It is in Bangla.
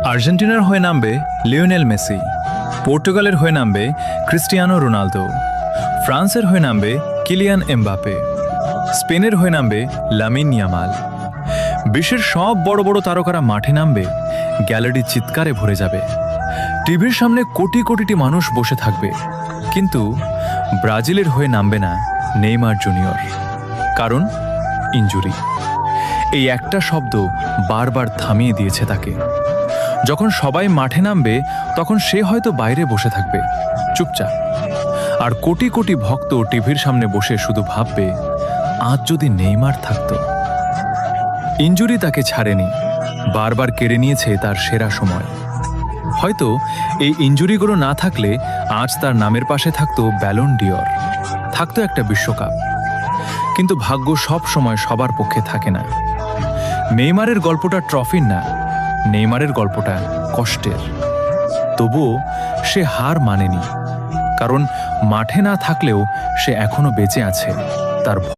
আর্জেন্টিনার হয়ে নামবে লিওনেল মেসি, পর্তুগালের হয়ে নামবে ক্রিস্টিয়ানো রোনালদো, ফ্রান্সের হয়ে নামবে কিলিয়ান এমবাপে, স্পেনের হয়ে নামবে লামিন ইয়ামাল। বিশ্বের সব বড় বড় তারকারা মাঠে নামবে, গ্যালারি চিৎকারে ভরে যাবে, টিভির সামনে কোটি কোটিটি মানুষ বসে থাকবে। কিন্তু ব্রাজিলের হয়ে নামবে না নেইমার জুনিয়র, কারণ ইনজুরি। এই একটা শব্দ বারবার থামিয়ে দিয়েছে তাকে। যখন সবাই মাঠে নামবে তখন সে হয়তো বাইরে বসে থাকবে চুপচাপ, আর কোটি কোটি ভক্ত টিভির সামনে বসে শুধু ভাববে, আজ যদি নেইমার থাকতো। ইনজুরি তাকে ছাড়েনি, বারবার কেড়ে নিয়েছে তার সেরা সময়। হয়তো এই ইনজুরিগুলো না থাকলে আজ তার নামের পাশে থাকতো ব্যালন ডিওর, থাকতো একটা বিশ্বকাপ। কিন্তু ভাগ্য সব সময় সবার পক্ষে থাকে না। নেইমারের গল্পটা ট্রফির না, নেইমারের গল্পটা কষ্টের। তবুও সে হার মানেনি, কারণ মাঠে না থাকলেও সে এখনো বেঁচে আছে তার